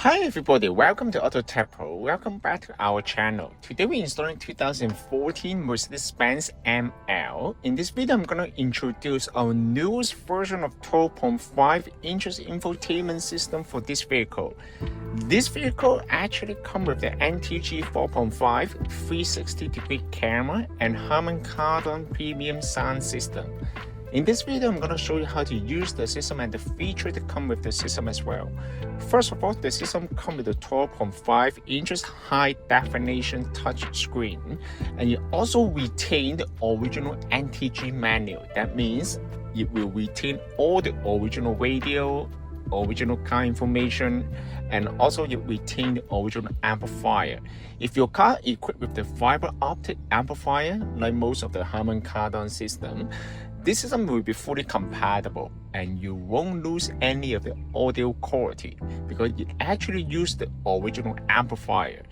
Hi everybody, welcome to AutoTecPro. Welcome back to our channel. Today we're installing 2014 Mercedes-Benz ML. In this video, I'm going to introduce our newest version of 12.5 inches infotainment system for this vehicle. This vehicle actually comes with the NTG 4.5 360-degree camera and Harman Kardon premium sound system. In this video, I'm going to show you how to use the system and the features that come with the system as well. First of all, the system comes with a 12.5 inches high definition touch screen, and it also retains the original NTG manual. That means it will retain all the original radio, original car information, and also you retain the original amplifier. If your car is equipped with the fiber optic amplifier, like most of the Harman Kardon system, this system will be fully compatible and you won't lose any of the audio quality because it actually uses the original amplifier.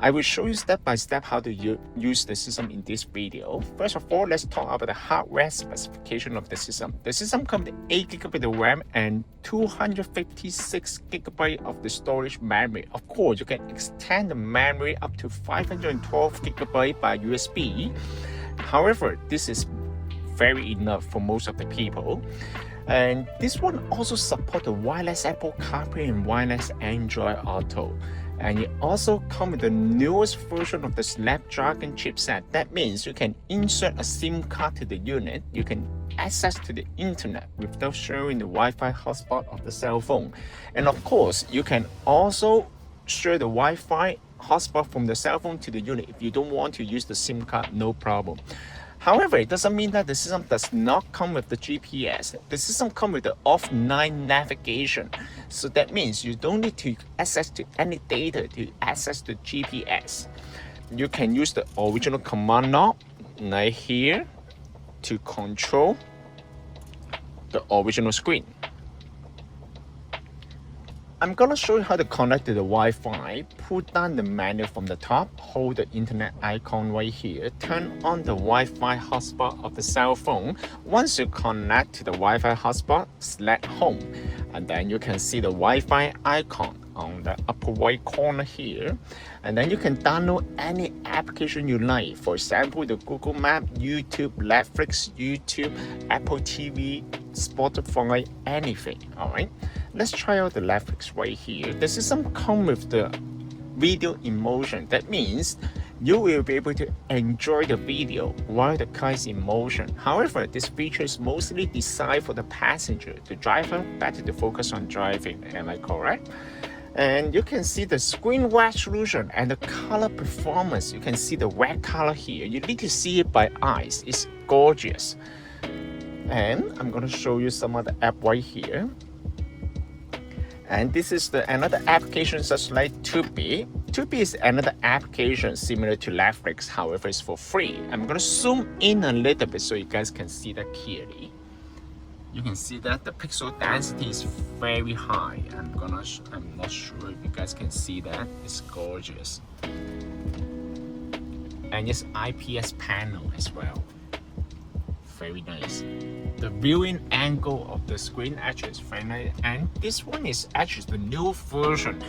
I will show you step by step how to use the system in this video. First of all, let's talk about the hardware specification of the system. The system comes with 8GB of RAM and 256GB of the storage memory. Of course, you can extend the memory up to 512GB by USB. However, this is very enough for most of the people. And this one also supports the wireless Apple CarPlay and wireless Android Auto. And it also comes with the newest version of the Snapdragon chipset. That means you can insert a SIM card to the unit. You can access to the internet without sharing the Wi-Fi hotspot of the cell phone. And of course, you can also share the Wi-Fi hotspot from the cell phone to the unit. If you don't want to use the SIM card, no problem. However, it doesn't mean that the system does not come with the GPS. The system comes with the offline navigation. So that means you don't need to access to any data to access the GPS. You can use the original command knob right here to control the original screen. I'm gonna show you how to connect to the Wi-Fi. Pull down the menu from the top, hold the internet icon right here, turn on the Wi-Fi hotspot of the cell phone. Once you connect to the Wi-Fi hotspot, select home, and then you can see the Wi-Fi icon on the upper right corner here. And then you can download any application you like. For example, the Google Map, YouTube, Netflix, YouTube, Apple TV, Spotify, anything. All right. Let's try out the Netflix right here. The system comes with the video in motion. That means you will be able to enjoy the video while the car is in motion. However, this feature is mostly designed for the passenger. The driver better to focus on driving. Am I correct? And you can see the screen resolution and the color performance. You can see the red color here. You need to see it by eyes. It's gorgeous. And I'm going to show you some of the app right here. And this is another application such like Tubi. Tubi is another application similar to Netflix, however it's for free. I'm going to zoom in a little bit so you guys can see that clearly. You can see that the pixel density is very high. I'm not sure if you guys can see that. It's gorgeous. And it's IPS panel as well. Very nice. The viewing angle of the screen actually is very nice, and this one is actually the new version.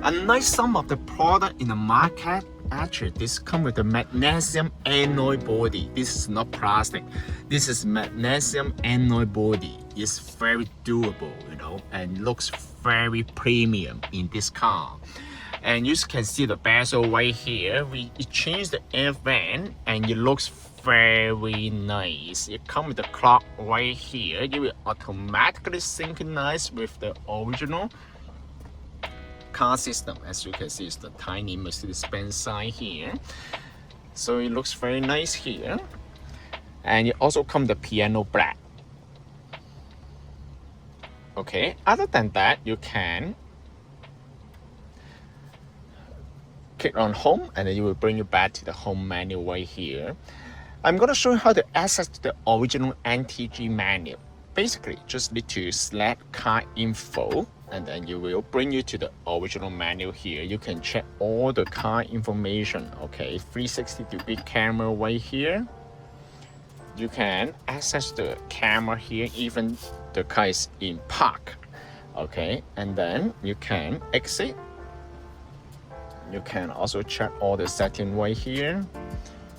Unlike some of the product in the market, actually this comes with a magnesium alloy body. This is not plastic. This is magnesium alloy body. It's very durable, you know, and looks very premium in this car. And you can see the bezel right here. We changed the air vent, and it looks very nice. It comes with the clock right here. It will automatically synchronize with the original car system. As you can see, it's the tiny Mercedes-Benz sign here. So it looks very nice here. And it also comes the piano black. Okay, other than that, you can click on home and then it will bring you back to the home menu right here. I'm going to show you how to access the original NTG manual. Basically, just need to select car info and then you will bring you to the original manual here. You can check all the car information. Okay, 360-degree camera right here. You can access the camera here, even the car is in park. Okay, and then you can exit. You can also check all the settings right here.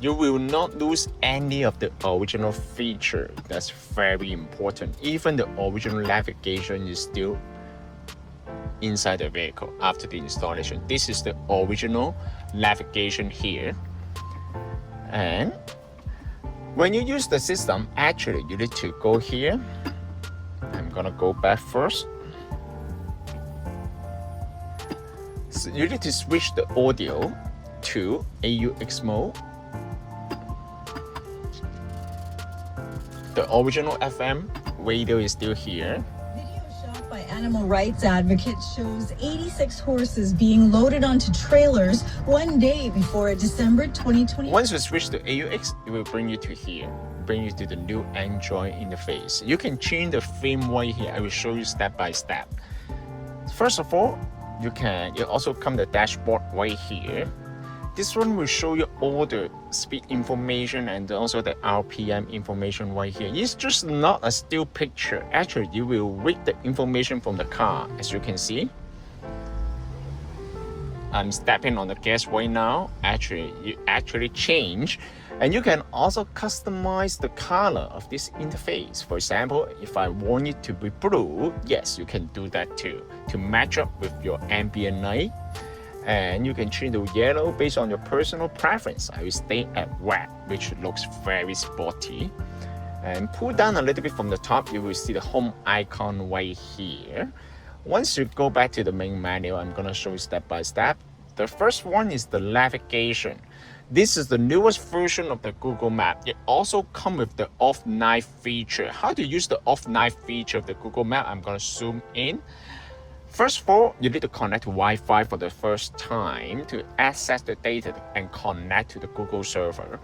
You will not lose any of the original feature. That's very important. Even the original navigation is still inside the vehicle after the installation. This is the original navigation here. And when you use the system, actually you need to go here. I'm gonna go back first. So you need to switch the audio to AUX mode. The original FM radio is still here. Video shot by animal rights advocates shows 86 horses being loaded onto trailers one day before a December 2020. Once you switch to AUX, it will bring you to here, bring you to the new Android interface. You can change the theme right here. I will show you step by step. First of all, you also come the dashboard right here. This one will show you all the speed information and also the RPM information right here. It's just not a still picture. Actually, you will read the information from the car, as you can see. I'm stepping on the gas right now. Actually, you actually change. And you can also customize the color of this interface. For example, if I want it to be blue, yes, you can do that too, to match up with your ambient light. And you can change the yellow based on your personal preference. I will stay at red, which looks very sporty. And pull down a little bit from the top, you will see the home icon right here. Once you go back to the main menu, I'm gonna show you step by step. The first one is the navigation. This is the newest version of the Google Map. It also comes with the off-night feature. How to use the off-night feature of the Google Map, I'm gonna zoom in. First of all, you need to connect to Wi-Fi for the first time to access the data and connect to the Google server.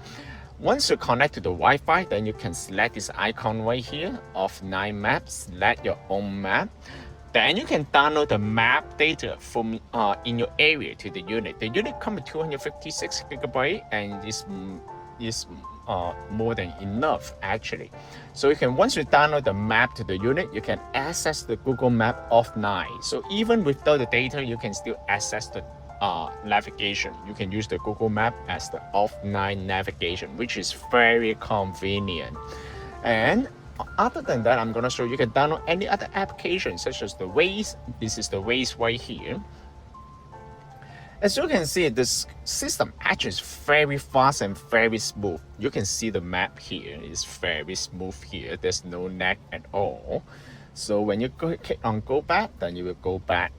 Once you connect to the Wi-Fi, then you can select this icon right here, off-night map, select your own map. Then you can download the map data from in your area to the unit. The unit comes with 256 gigabytes and is more than enough actually. So you can, once you download the map to the unit, you can access the Google Map offline. So even without the data, you can still access the navigation. You can use the Google Map as the offline navigation, which is very convenient. And other than that, I'm gonna show you can download any other application such as the Waze. This is the Waze right here. As you can see, this system actually is very fast and very smooth. You can see the map here is very smooth here. There's no lag at all. So when you click on go back, then you will go back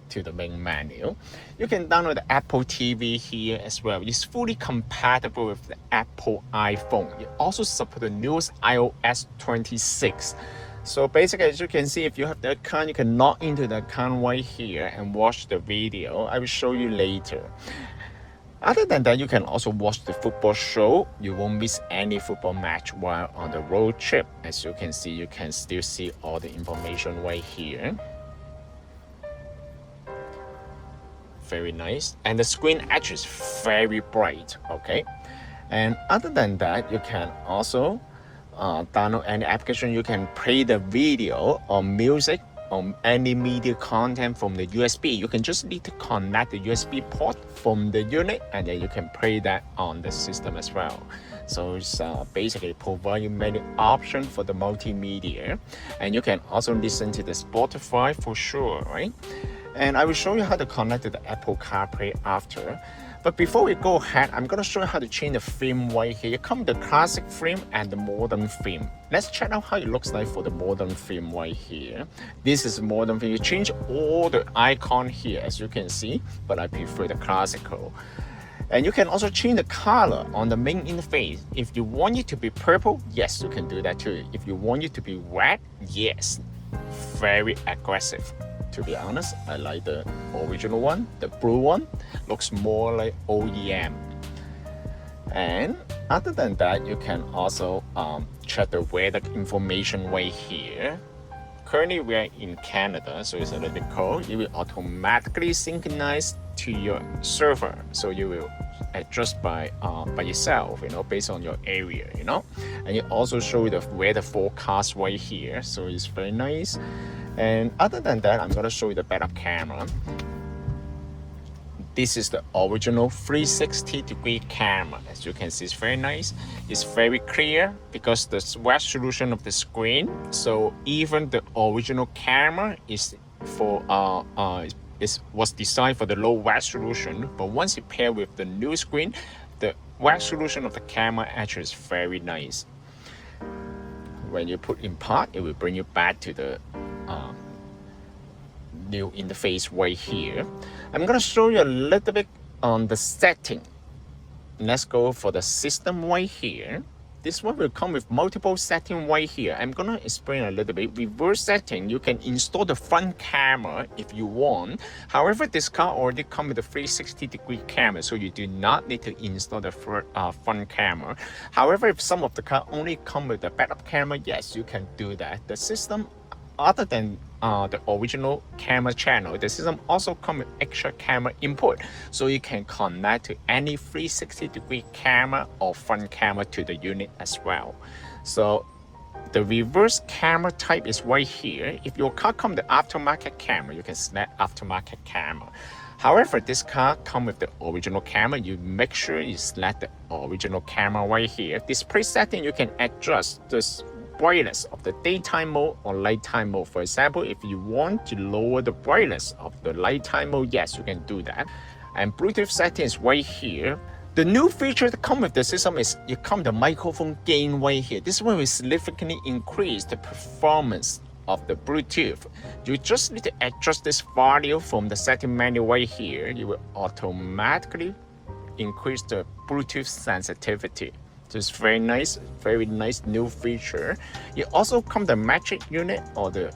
to the main menu. You can download the Apple TV here as well. It's fully compatible with the Apple iPhone. It also supports the newest iOS 26. So basically, as you can see, if you have the account, you can log into the account right here and watch the video. I will show you later. Other than that, you can also watch the football show. You won't miss any football match while on the road trip. As you can see, you can still see all the information right here. Very nice. And the screen actually is very bright, okay? And other than that, you can also download any application. You can play the video or music or any media content from the USB. You can just need to connect the USB port from the unit and then you can play that on the system as well. So it's basically providing many options for the multimedia. And you can also listen to the Spotify for sure, right? And I will show you how to connect to the Apple CarPlay after. But before we go ahead, I'm gonna show you how to change the theme right here. It comes with the classic theme and the modern theme. Let's check out how it looks like for the modern theme right here. This is modern theme. You change all the icon here, as you can see, but I prefer the classical. And you can also change the color on the main interface. If you want it to be purple, yes, you can do that too. If you want it to be red, yes, very aggressive. To be honest, I like the original one. The blue one looks more like OEM. And other than that, you can also check the weather information right here. Currently, we are in Canada, so it's a little bit cold. It will automatically synchronize to your server. So you will adjust by yourself, based on your area, and it also show the weather forecast right here, so it's very nice. And other than that, I'm gonna show you the backup camera. This is the original 360-degree camera. As you can see, it's very nice. It's very clear because the resolution of the screen. So even the original camera is for was designed for the low resolution, but once you pair with the new screen, the resolution of the camera actually is very nice. When you put in park, it will bring you back to the new interface right here. I'm gonna show you a little bit on the setting. Let's go for the system right here. This one will come with multiple settings right here. I'm gonna explain a little bit. Reverse setting, you can install the front camera if you want. However, this car already comes with a 360-degree camera, so you do not need to install the front camera. However, if some of the car only come with the backup camera, yes, you can do that. The system, other than the original camera channel, the system also comes with extra camera input, so you can connect to any 360-degree camera or front camera to the unit as well. So the reverse camera type is right here. If your car comes with the aftermarket camera, you can select aftermarket camera. However, this car comes with the original camera. You make sure you select the original camera right here. Display setting, you can adjust this brightness of the daytime mode or nighttime mode. For example, if you want to lower the brightness of the nighttime mode, yes, you can do that. And Bluetooth settings right here. The new feature that comes with the system is you come the microphone gain right here. This one will significantly increase the performance of the Bluetooth. You just need to adjust this value from the setting menu right here. You will automatically increase the Bluetooth sensitivity. So it's very nice new feature. It also comes the Magic unit or the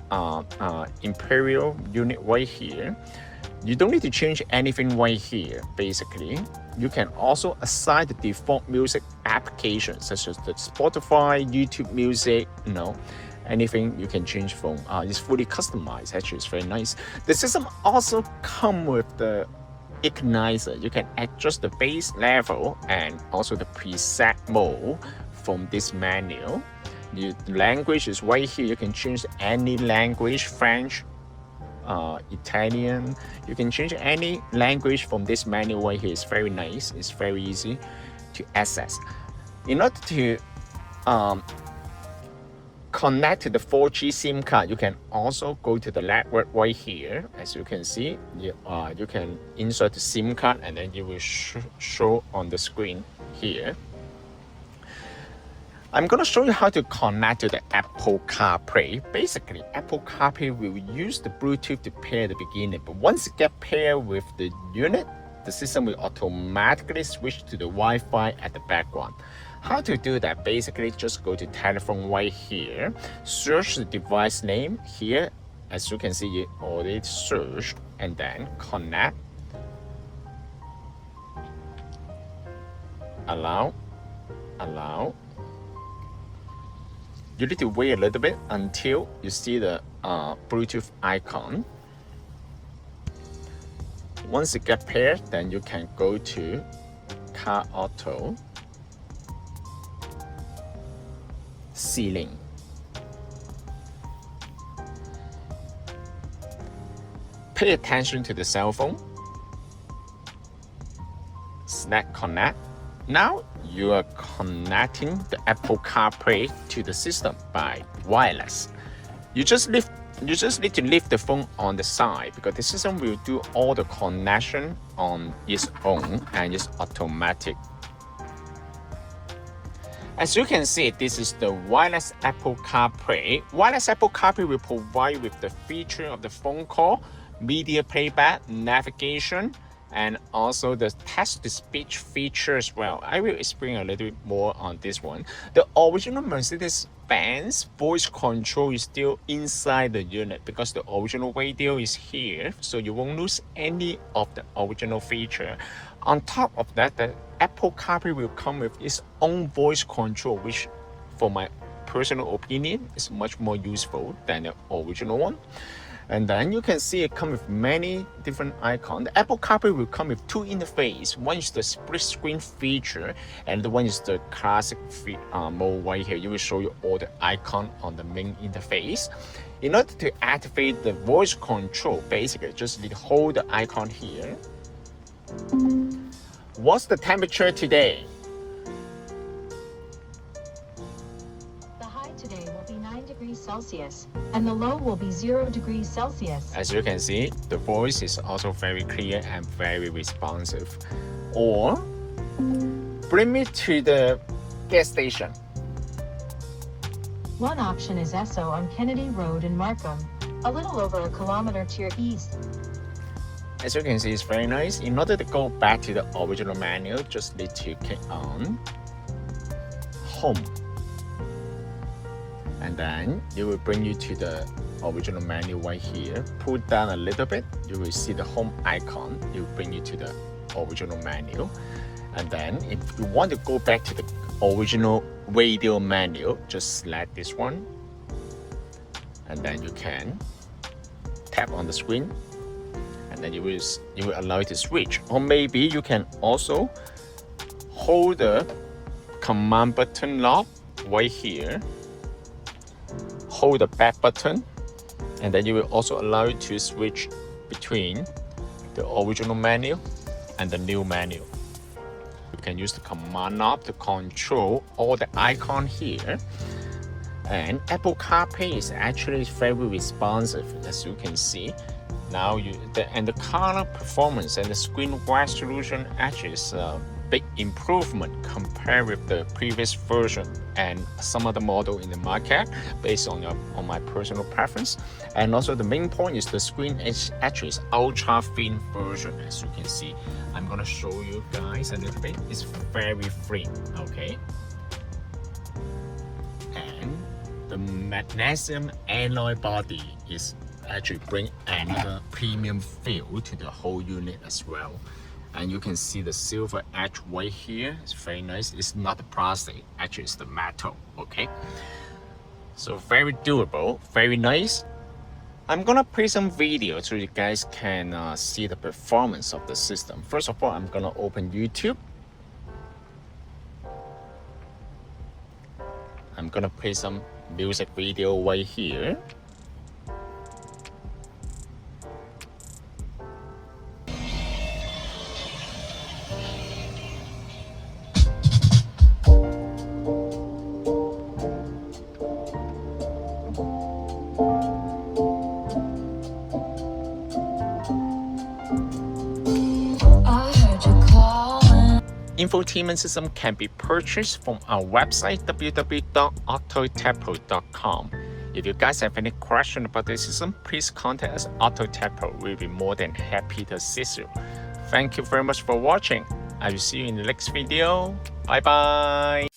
Imperial unit right here. You don't need to change anything right here. Basically, you can also assign the default music applications such as the Spotify, YouTube Music, anything you can change from. It's fully customized. Actually, it's very nice. The system also comes with the equalizer. You can adjust the bass level and also the preset mode from this menu. The language is right here. You can change any language, French, Italian. You can change any language from this menu right here. It's very nice. It's very easy to access. In order to connect to the 4G SIM card, you can also go to the network right here. As you can see, you can insert the SIM card and then it will show on the screen here. I'm going to show you how to connect to the Apple CarPlay. Basically, Apple CarPlay will use the Bluetooth to pair the beginning, but once it gets paired with the unit, the system will automatically switch to the Wi-Fi at the background. How to do that? Basically, just go to telephone right here, search the device name here. As you can see, you already searched, and then connect, allow. You need to wait a little bit until you see the Bluetooth icon. Once it gets paired, then you can go to Car Auto, Ceiling. Pay attention to the cell phone. Select Connect. Now you are connecting the Apple CarPlay to the system by wireless. You just need to leave the phone on the side because the system will do all the connection on its own and it's automatic. As you can see, this is the wireless Apple CarPlay. Wireless Apple CarPlay will provide with the feature of the phone call, media playback, navigation, and also the text-to-speech feature as well. I will explain a little bit more on this one. The original Mercedes-Benz voice control is still inside the unit because the original radio is here, so you won't lose any of the original feature. On top of that, the Apple CarPlay will come with its own voice control, which for my personal opinion is much more useful than the original one. And then you can see it comes with many different icons. The Apple CarPlay will come with 2 interfaces. One is the split screen feature, and the one is the classic mode right here. It will show you all the icons on the main interface. In order to activate the voice control, basically just need to hold the icon here. What's the temperature today? The high today will be 9 degrees Celsius, and the low will be 0 degrees Celsius. As you can see, the voice is also very clear and very responsive. Or, bring me to the gas station. One option is Esso on Kennedy Road in Markham, a little over a kilometer to your east. As you can see, it's very nice. In order to go back to the original menu, just need to click on Home. And then it will bring you to the original menu right here. Pull down a little bit, you will see the home icon. It will bring you to the original menu. And then if you want to go back to the original radio menu, just select this one. And then you can tap on the screen. And then you will allow it to switch. Or maybe you can also hold the command button lock right here. Hold the back button, and then you will also allow it to switch between the original menu and the new menu. You can use the command knob to control all the icons here. And Apple CarPlay is actually very responsive, as you can see. Now the color performance and the screen resolution actually is a big improvement compared with the previous version and some other model in the market based on my personal preference. And also the main point is the screen is actually ultra thin version. As you can see, I'm gonna show you guys a little bit. It's very thin, okay? And the magnesium alloy body is actually bring another premium feel to the whole unit as well. And you can see the silver edge right here. It's very nice. It's not the plastic, actually it's the metal, okay? So very durable, very nice. I'm gonna play some video so you guys can see the performance of the system. First of all, I'm gonna open YouTube. I'm gonna play some music video right here. Infotainment system can be purchased from our website www.AutoTecPro.com. If you guys have any question about the system, please contact us. AutoTecPro will be more than happy to assist you. Thank you very much for watching. I will see you in the next video. Bye bye.